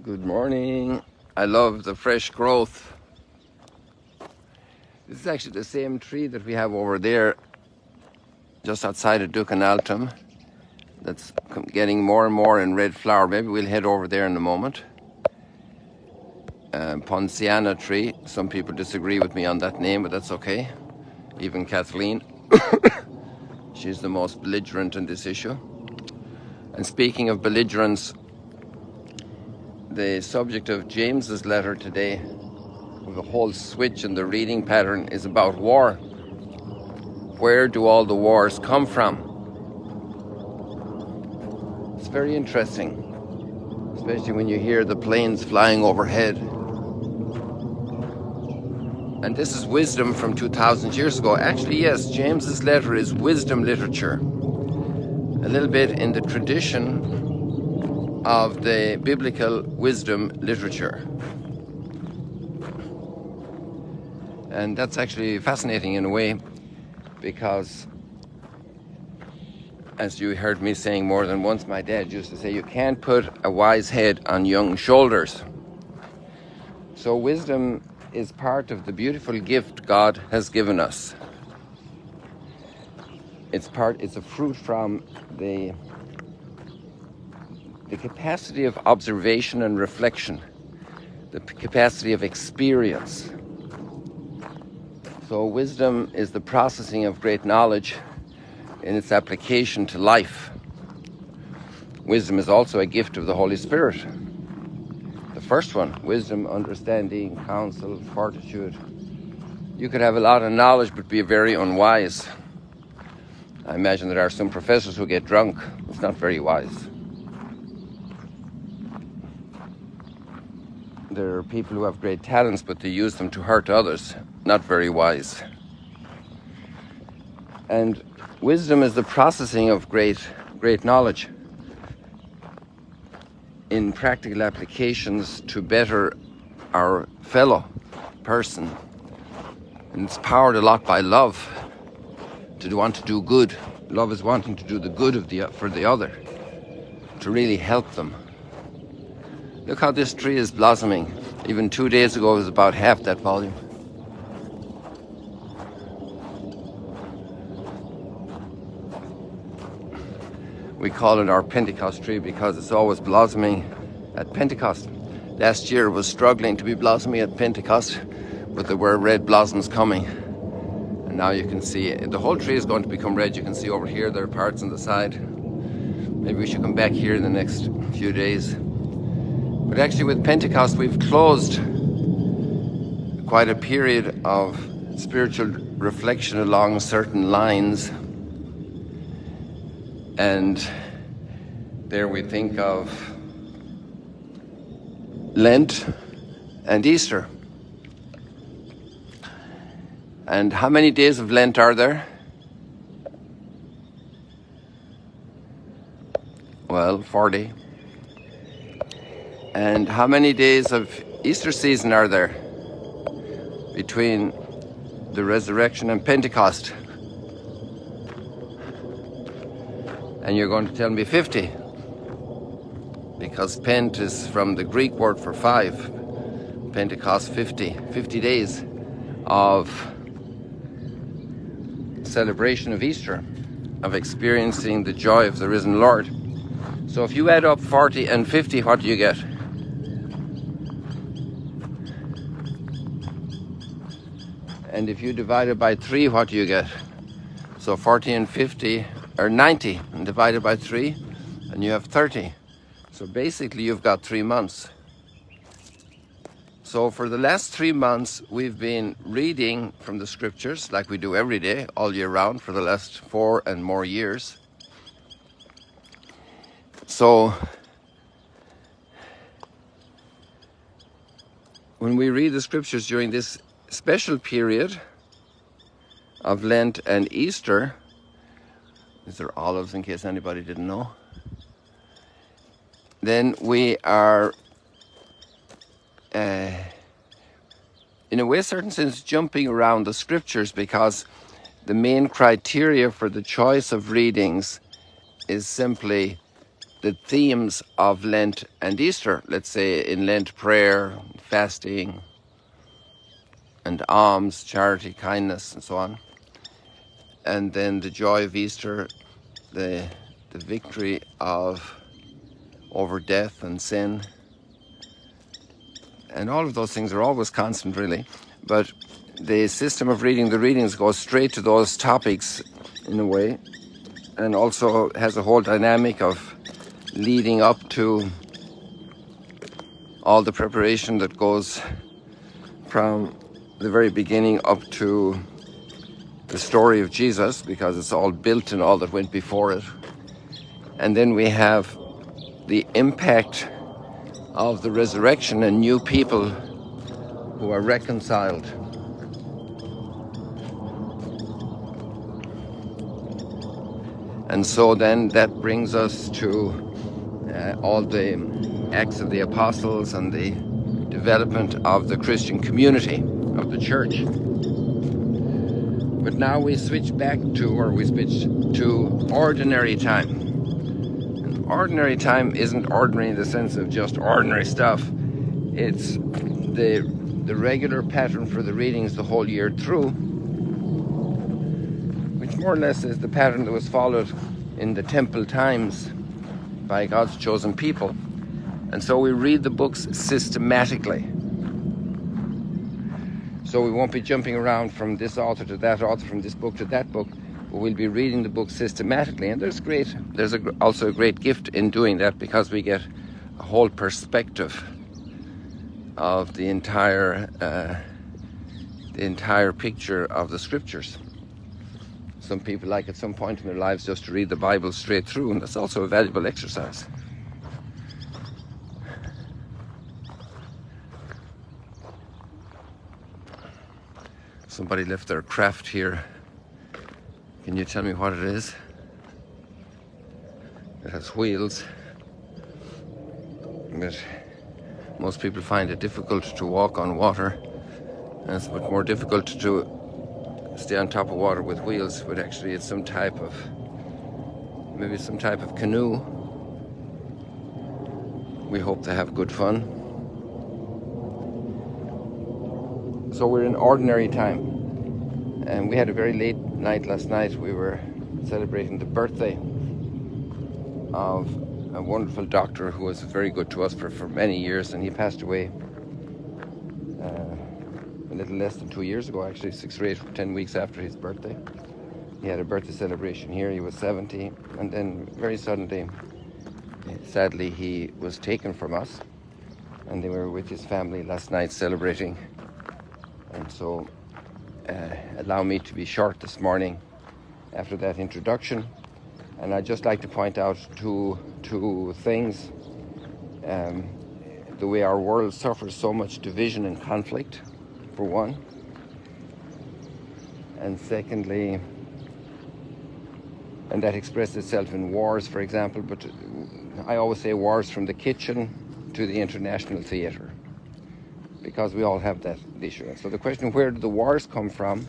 Good morning. I love the fresh growth. This is actually the same tree that we have over there just outside of Ducanaltum that's getting more and more in red flower. Maybe we'll head over there in a moment. Ponciana tree. Some people disagree with me on that name, but that's okay. Even Kathleen. She's the most belligerent in this issue. And speaking of belligerence, the subject of James's letter today, the whole switch in the reading pattern, is about war. Where do all the wars come from? It's very interesting, especially when you hear the planes flying overhead. And this is wisdom from 2,000 years ago. Actually, yes, James's letter is wisdom literature, a little bit in the tradition of the biblical wisdom literature. And that's actually fascinating in a way, because as you heard me saying more than once, my dad used to say, you can't put a wise head on young shoulders. So wisdom is part of the beautiful gift God has given us. It's a fruit from the capacity of observation and reflection, the capacity of experience. So wisdom is the processing of great knowledge in its application to life. Wisdom is also a gift of the Holy Spirit. The first one, wisdom, understanding, counsel, fortitude. You could have a lot of knowledge but be very unwise. I imagine there are some professors who get drunk. It's not very wise. There are people who have great talents, but they use them to hurt others. Not very wise. And wisdom is the processing of great knowledge in practical applications to better our fellow person. And it's powered a lot by love, to want to do good. Love is wanting to do the good for the other, to really help them. Look how this tree is blossoming. Even 2 days ago, it was about half that volume. We call it our Pentecost tree because it's always blossoming at Pentecost. Last year it was struggling to be blossoming at Pentecost, but there were red blossoms coming. And now you can see the whole tree is going to become red. You can see over here there are parts on the side. Maybe we should come back here in the next few days. But actually with Pentecost we've closed quite a period of spiritual reflection along certain lines. And there we think of Lent and Easter. And how many days of Lent are there? Well, 40. And how many days of Easter season are there between the resurrection and Pentecost? And you're going to tell me 50, because Pent is from the Greek word for 5. Pentecost, 50 days of celebration of Easter, of experiencing the joy of the risen Lord. So if you add up 40 and 50, what do you get? And if you divide it by 3, what do you get? So 40 and 50 are 90, and divided by 3, and you have 30. So basically you've got 3 months. So for the last 3 months we've been reading from the scriptures like we do every day, all year round, for the last 4 and more years. So when we read the scriptures during this special period of Lent and Easter, these are olives in case anybody didn't know, then we are in a way, certain sense, jumping around the scriptures, because the main criteria for the choice of readings is simply the themes of Lent and Easter. Let's say in Lent, prayer, fasting, and alms, charity, kindness, and so on. And then the joy of Easter, the victory over death and sin. And all of those things are always constant, really. But the system of reading the readings goes straight to those topics in a way, and also has a whole dynamic of leading up to all the preparation that goes from the very beginning up to the story of Jesus, because it's all built in all that went before it. And then we have the impact of the resurrection and new people who are reconciled. And so then that brings us to all the Acts of the Apostles and the development of the Christian community of the church. But now we switch to ordinary time. And ordinary time isn't ordinary in the sense of just ordinary stuff. It's the regular pattern for the readings the whole year through, which more or less is the pattern that was followed in the temple times by God's chosen people. And so we read the books systematically. So we won't be jumping around from this author to that author, from this book to that book, but we'll be reading the book systematically. And there's also a great gift in doing that, because we get a whole perspective of the entire picture of the scriptures. Some people like at some point in their lives just to read the Bible straight through, and that's also a valuable exercise. Somebody left their craft here. Can you tell me what it is? It has wheels, but most people find it difficult to walk on water, and it's much more difficult to stay on top of water with wheels, but actually it's maybe some type of canoe. We hope to have good fun. So we're in ordinary time, and we had a very late night last night. We were celebrating the birthday of a wonderful doctor who was very good to us for many years, and he passed away a little less than 2 years ago, actually, 6 or 8 or 10 weeks after his birthday. He had a birthday celebration here. He was 70, and then very suddenly, sadly, he was taken from us, and they were with his family last night celebrating. And so allow me to be short this morning after that introduction, and I'd just like to point out two things. The way our world suffers so much division and conflict, for one, and secondly, and that expresses itself in wars, for example, but I always say wars from the kitchen to the international theatre, because we all have that issue. So the question, where do the wars come from,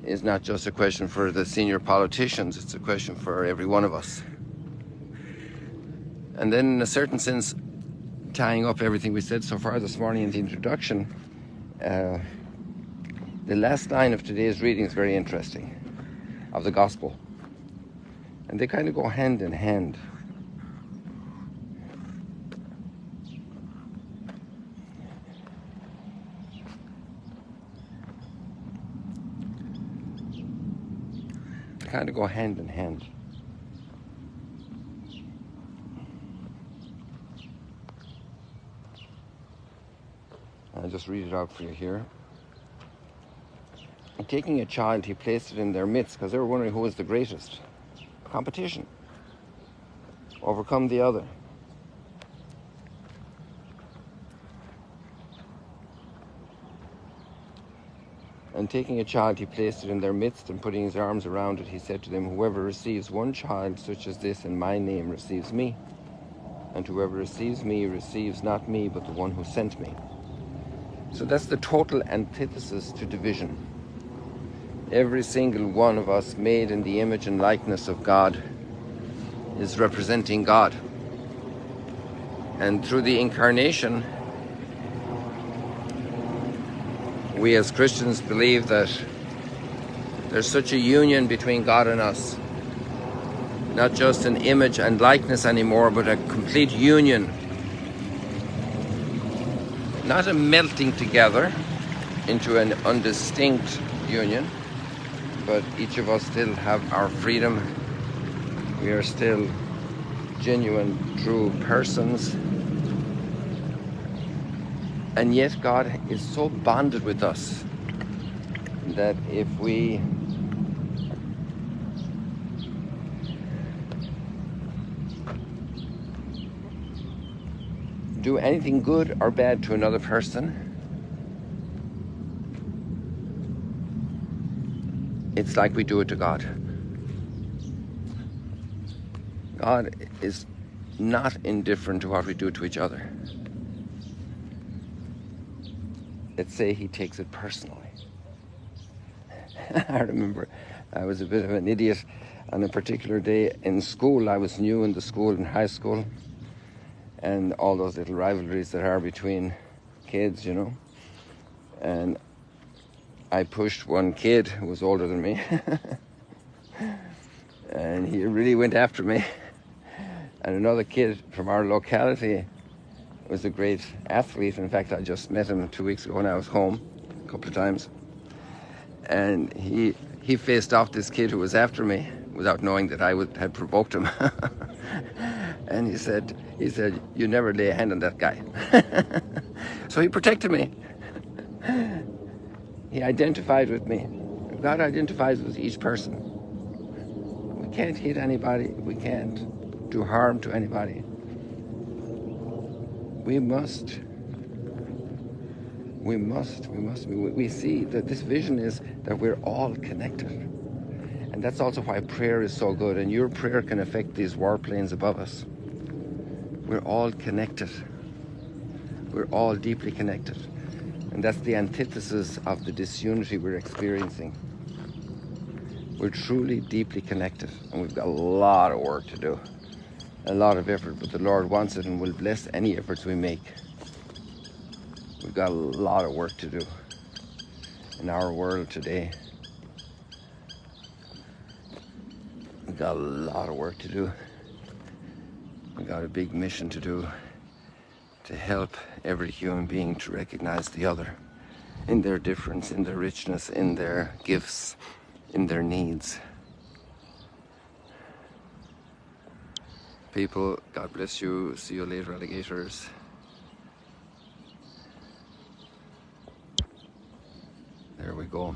is not just a question for the senior politicians, it's a question for every one of us. And then, in a certain sense, tying up everything we said so far this morning in the introduction, the last line of today's reading is very interesting, of the Gospel. And they kind of go hand in hand. They kind of go hand in hand. I'll just read it out for you here. And taking a child, he placed it in their midst, because they were wondering who was the greatest. Competition. Overcome the other. And taking a child, he placed it in their midst, and putting his arms around it, he said to them, "Whoever receives one child such as this in my name receives me. And whoever receives me receives not me, but the one who sent me." So that's the total antithesis to division. Every single one of us, made in the image and likeness of God, is representing God. And through the incarnation, we as Christians believe that there's such a union between God and us. Not just an image and likeness anymore, but a complete union. Not a melting together into an undistinct union, but each of us still have our freedom. We are still genuine, true persons. And yet God is so bonded with us that if we do anything good or bad to another person, it's like we do it to God. God is not indifferent to what we do to each other. Let's say he takes it personally. I remember I was a bit of an idiot on a particular day in school. I was new in the school, in high school, and all those little rivalries that are between kids, you know. And I pushed one kid who was older than me, and he really went after me. And another kid from our locality was a great athlete. In fact, I just met him 2 weeks ago when I was home a couple of times. And he faced off this kid who was after me without knowing that I had provoked him. And he said, "You never lay a hand on that guy." So he protected me. He identified with me. God identifies with each person. We can't hit anybody. We can't do harm to anybody. We see that this vision is that we're all connected. And that's also why prayer is so good. And your prayer can affect these warplanes above us. We're all connected. We're all deeply connected. And that's the antithesis of the disunity we're experiencing. We're truly deeply connected. And we've got a lot of work to do. A lot of effort. But the Lord wants it and will bless any efforts we make. We've got a lot of work to do in our world today. We've got a lot of work to do. We've got a big mission to do to help every human being to recognize the other in their difference, in their richness, in their gifts, in their needs. People, God bless you. See you later, alligators. There we go.